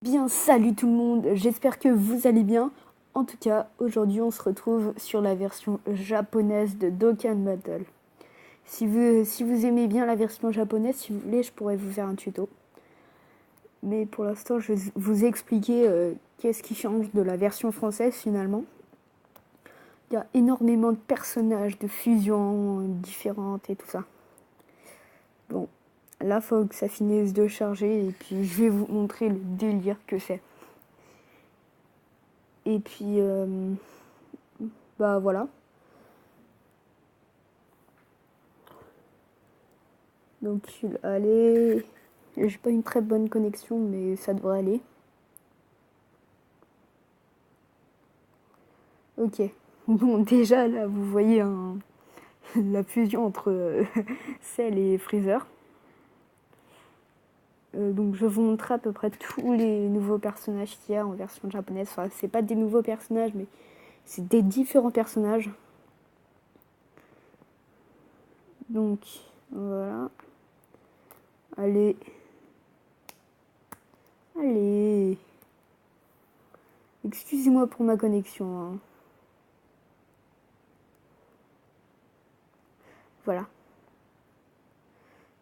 Bien, salut tout le monde, j'espère que vous allez bien. En tout cas, aujourd'hui on se retrouve sur la version japonaise de Dokkan Battle. Si vous aimez bien la version japonaise, si vous voulez, je pourrais vous faire un tuto. Mais pour l'instant, je vais vous expliquer qu'est-ce qui change de la version française finalement. Il y a énormément de personnages, de fusions différentes et tout ça. Bon, là, faut que ça finisse de charger et puis je vais vous montrer le délire que c'est. Et puis, bah voilà. Donc, allez. J'ai pas une très bonne connexion, mais ça devrait aller. Ok. Bon, déjà là, vous voyez la fusion entre Cell et Freezer. Donc, je vous montrer à peu près tous les nouveaux personnages qu'il y a en version japonaise. Enfin, c'est pas des nouveaux personnages, mais c'est des différents personnages. Donc, voilà. Allez. Allez. Excusez-moi pour ma connexion. Hein. Voilà.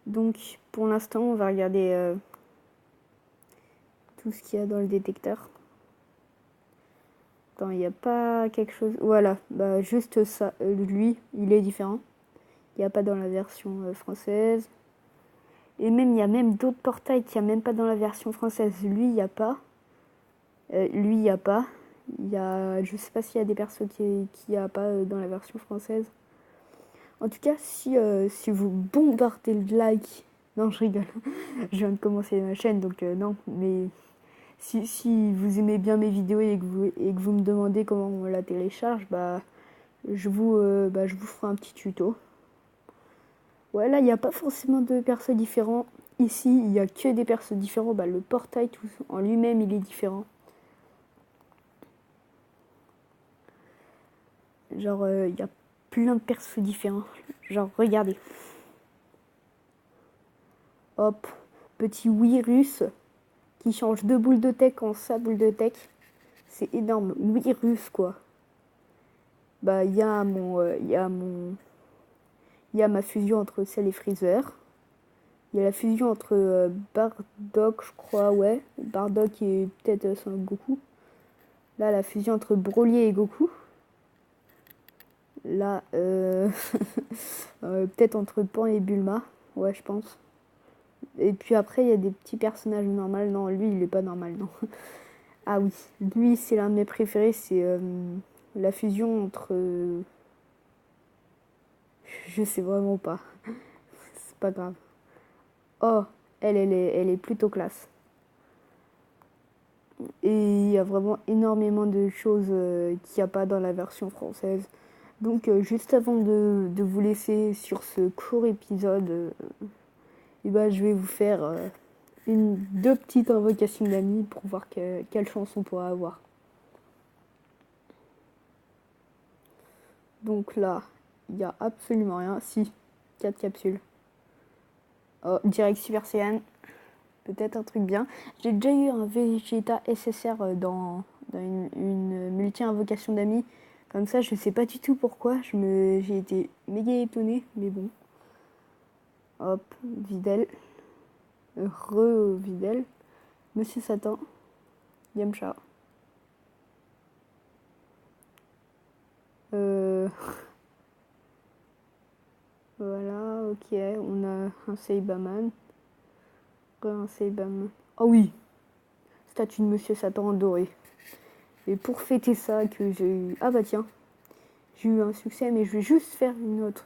Donc, pour l'instant, on va regarder tout ce qu'il y a dans le détecteur. Attends, il n'y a pas quelque chose... Voilà, bah juste ça. Lui, il est différent. Il n'y a pas dans la version française. Et même, il y a même d'autres portails qu'il n'y a même pas dans la version française. Lui, il n'y a pas. Lui, il n'y a pas. Il y a... Je sais pas s'il y a des persos qui n'y a pas dans la version française. En tout cas, si vous bombardez le like... Non, je rigole. Je viens de commencer ma chaîne, donc non. Mais si vous aimez bien mes vidéos et que vous me demandez comment on la télécharge, bah je vous ferai un petit tuto. Ouais, là, il n'y a pas forcément de persos différents. Ici, il n'y a que des persos différents. Bah, le portail tout en lui-même, il est différent. Genre, il y a plein de persos différents. Genre, regardez. Hop, petit virus qui change deux boules de tech en sa boule de tech. C'est énorme. Virus, quoi. Bah, il y a ma fusion entre Cell et Freezer. Il y a la fusion entre Bardock, je crois, ouais. Bardock et peut-être Son Goku. Là, la fusion entre Broly et Goku. Là, peut-être entre Pan et Bulma. Ouais, je pense. Et puis après, il y a des petits personnages normaux. Non, lui, il est pas normal, non. Ah oui, lui, c'est l'un de mes préférés. C'est la fusion entre... je sais vraiment pas. C'est pas grave. Oh, elle est plutôt classe. Et il y a vraiment énormément de choses qu'il n'y a pas dans la version française. Donc juste avant de vous laisser sur ce court épisode, et ben, je vais vous faire deux petites invocations d'amis pour voir quelle chance on pourra avoir. Donc là, il n'y a absolument rien. Si, 4 capsules. Oh, direct Super Saiyan. Peut-être un truc bien. J'ai déjà eu un Vegeta SSR dans une multi-invocation d'amis. Comme ça, je sais pas du tout pourquoi. J'ai été méga étonnée, mais bon. Hop, Videl. Videl. Monsieur Satan. Yamcha. Voilà, ok. On a un Saibaman. Un Saibaman. Oh oui! Statue de Monsieur Satan en doré. Et pour fêter ça, que j'ai eu... Ah bah tiens, j'ai eu un succès, mais je vais juste faire une autre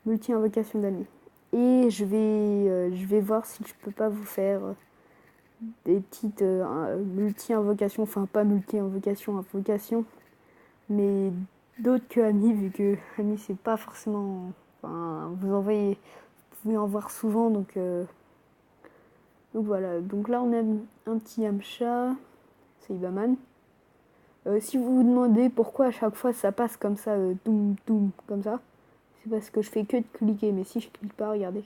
multi-invocation d'amis. Et je vais voir si je peux pas vous faire des petites multi-invocations, enfin pas multi-invocations, invocations, mais d'autres que Ami, vu que Ami c'est pas forcément... Enfin, vous pouvez en voir souvent, donc voilà. Donc là on a un petit Yamcha, c'est Ibaman. Si vous vous demandez pourquoi à chaque fois ça passe comme ça, toum toum, comme ça, c'est parce que je fais que de cliquer, mais si je clique pas, regardez.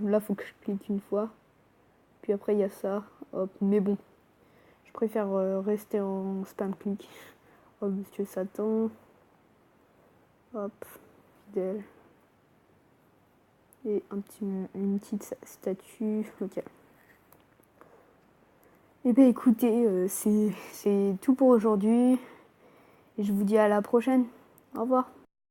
Là, faut que je clique une fois, Puis après, il y a ça. Hop. Mais bon, je préfère rester en spam click. Oh, Monsieur Satan. Hop. Fidèle. Et une petite statue. Ok. Et bien écoutez, c'est tout pour aujourd'hui. Et je vous dis à la prochaine. Au revoir.